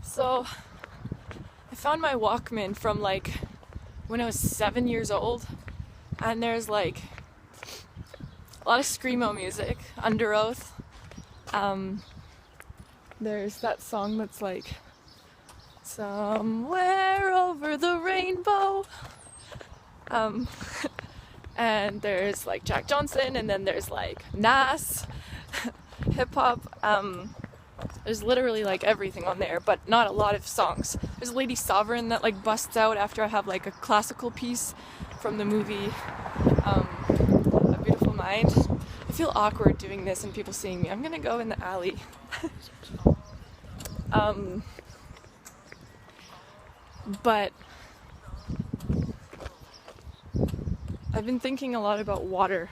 So, I found my Walkman from like when I was 7 years old, and there's like a lot of screamo music, Under Oath. There's that song that's like Somewhere Over the Rainbow. And there's like Jack Johnson, and then there's like Nas, hip hop. There's literally like everything on there, but not a lot of songs. There's Lady Sovereign that like busts out after I have like a classical piece from the movie A Beautiful Mind. I feel awkward doing this and people seeing me. I'm gonna go in the alley. But I've been thinking a lot about water,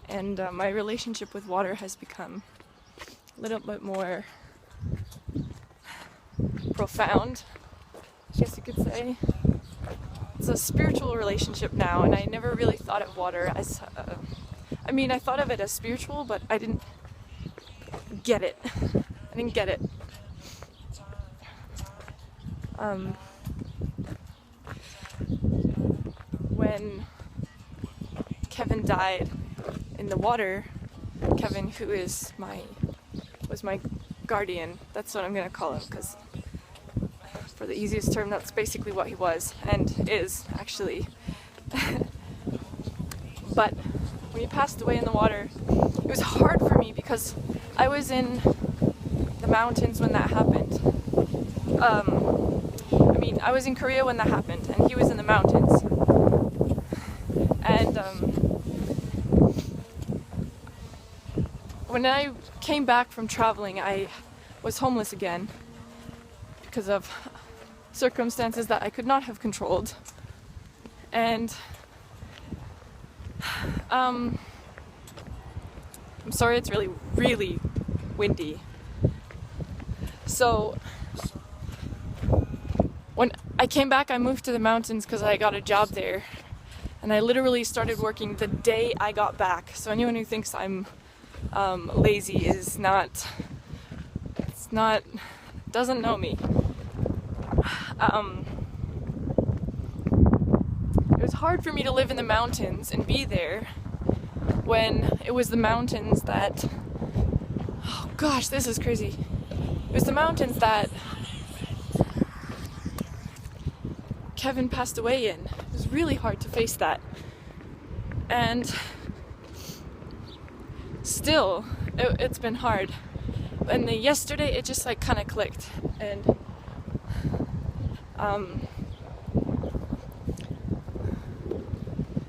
and my relationship with water has become a little bit more profound, I guess you could say. It's a spiritual relationship now, and I never really thought of water as I thought of it as spiritual, but I didn't get it. When Kevin died in the water, Kevin, who was my guardian, that's what I'm gonna call him, because for the easiest term, that's basically what he was, and is, actually. But when he passed away in the water, it was hard for me because I was in the mountains when that happened. I was in Korea when that happened, and he was in the mountains. And when I came back from traveling, I was homeless again because of circumstances that I could not have controlled. And I'm sorry, it's really, really windy. So when I came back, I moved to the mountains because I got a job there. And I literally started working the day I got back. So anyone who thinks I'm lazy doesn't know me. It was hard for me to live in the mountains and be there when it was the mountains that, oh gosh, this is crazy. It was the mountains that Kevin passed away in. It was really hard to face that. And still, it's been hard. And yesterday, it just like kind of clicked. And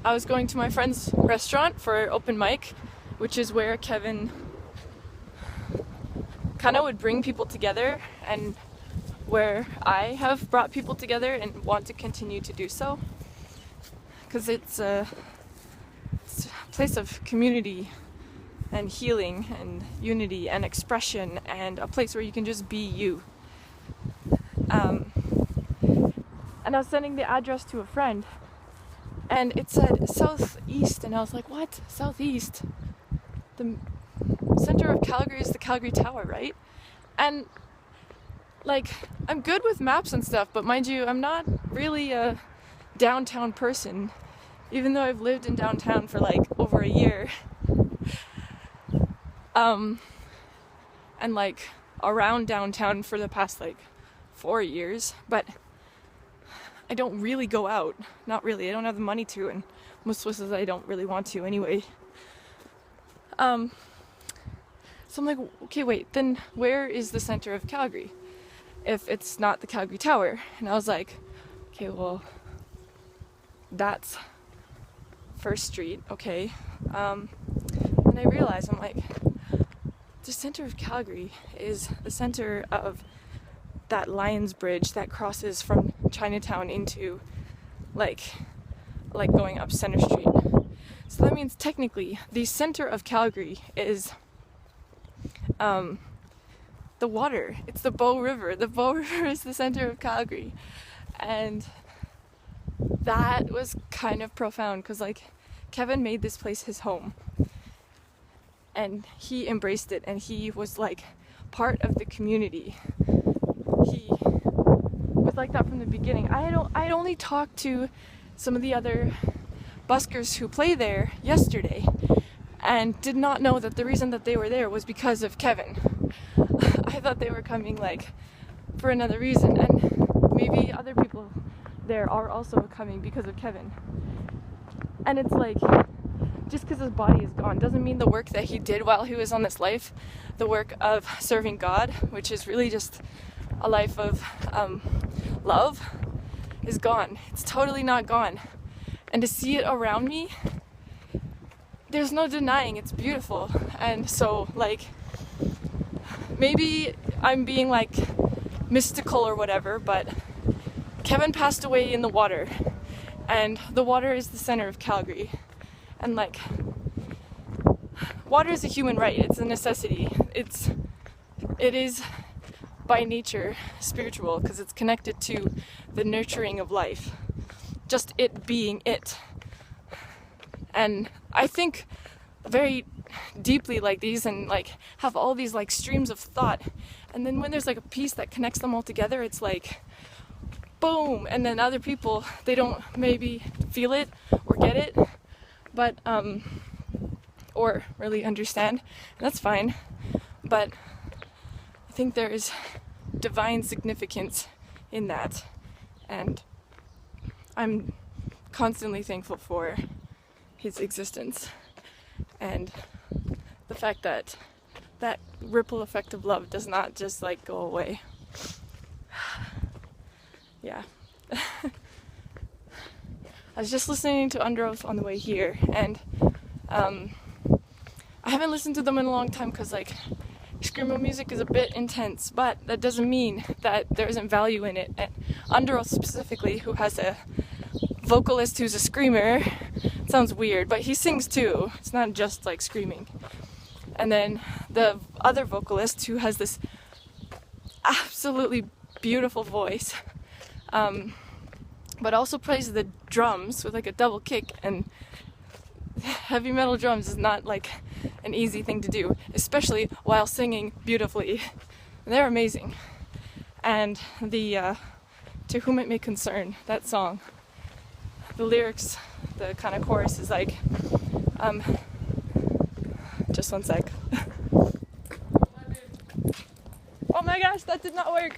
I was going to my friend's restaurant for open mic, which is where Kevin kind of would bring people together, and where I have brought people together and want to continue to do so, because it's a place of community and healing and unity and expression, and a place where you can just be you. And I was sending the address to a friend, and it said southeast, and I was like, what? Southeast? The center of Calgary is the Calgary Tower, right? And like, I'm good with maps and stuff, but mind you, I'm not really a downtown person, even though I've lived in downtown for like over a year. And like around downtown for the past like 4 years, but I don't really go out. Not really. I don't have the money to, and most places I don't really want to anyway. So I'm like, okay, wait, then where is the center of Calgary if it's not the Calgary Tower? And I was like, okay, well, that's First Street, okay. And I realized, I'm like, the center of Calgary is the center of that Lions Bridge that crosses from Chinatown into like going up Center Street. So that means technically the center of Calgary is the water. It's the Bow River. The Bow River is the center of Calgary. And that was kind of profound, because like Kevin made this place his home, and he embraced it, and he was like part of the community. He was like that from the beginning. I only talked to some of the other buskers who play there yesterday and did not know that the reason that they were there was because of Kevin. I thought they were coming like for another reason, and maybe other people there are also coming because of Kevin. And it's like, just because his body is gone doesn't mean the work that he did while he was on this life, the work of serving God, which is really just a life of love, is gone. It's totally not gone. And to see it around me, there's no denying it's beautiful. And so, like, maybe I'm being like mystical or whatever, but Kevin passed away in the water, and the water is the center of Calgary. And like, water is a human right. It's a necessity. It is by nature spiritual because it's connected to the nurturing of life, just it being it. And I think very deeply like these, and like have all these like streams of thought, and then when there's like a piece that connects them all together, it's like boom. And then other people, they don't maybe feel it or get it, but or really understand, and that's fine. But I think there is divine significance in that, and I'm constantly thankful for his existence and the fact that that ripple effect of love does not just like go away. Yeah. I was just listening to Under Oath on the way here, and I haven't listened to them in a long time because like screamo music is a bit intense, but that doesn't mean that there isn't value in it. And Under Oath specifically, who has a vocalist who's a screamer, it sounds weird, but he sings too. It's not just like screaming. And then the other vocalist who has this absolutely beautiful voice, but also plays the drums with like a double kick, and heavy metal drums is not like an easy thing to do, especially while singing beautifully. They're amazing. And the To Whom It May Concern, that song, the lyrics, the kind of chorus is like, just one sec. Oh my gosh, that did not work.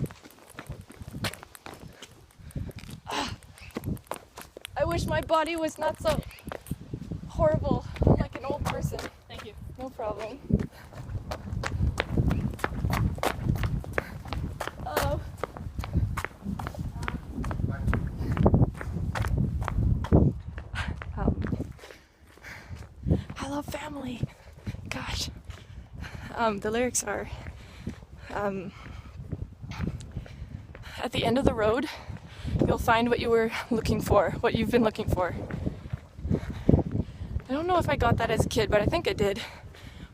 I wish my body was not so horrible. I'm like an old person. Thank you. No problem. Oh. I love family. Gosh. The lyrics are, at the end of the road, you'll find what you were looking for, what you've been looking for. I don't know if I got that as a kid, but I think I did.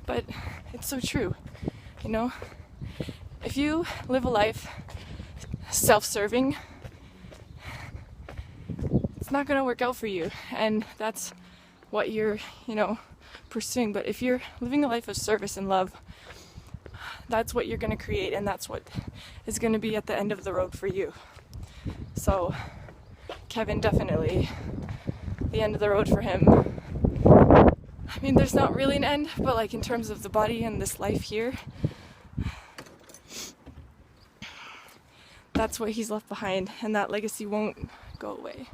But it's so true, you know? If you live a life self-serving, it's not gonna work out for you, and that's what you're, you know, pursuing. But if you're living a life of service and love, that's what you're gonna create, and that's what is gonna be at the end of the road for you. So Kevin, definitely the end of the road for him. I mean, there's not really an end, but like in terms of the body and this life here, that's what he's left behind, and that legacy won't go away.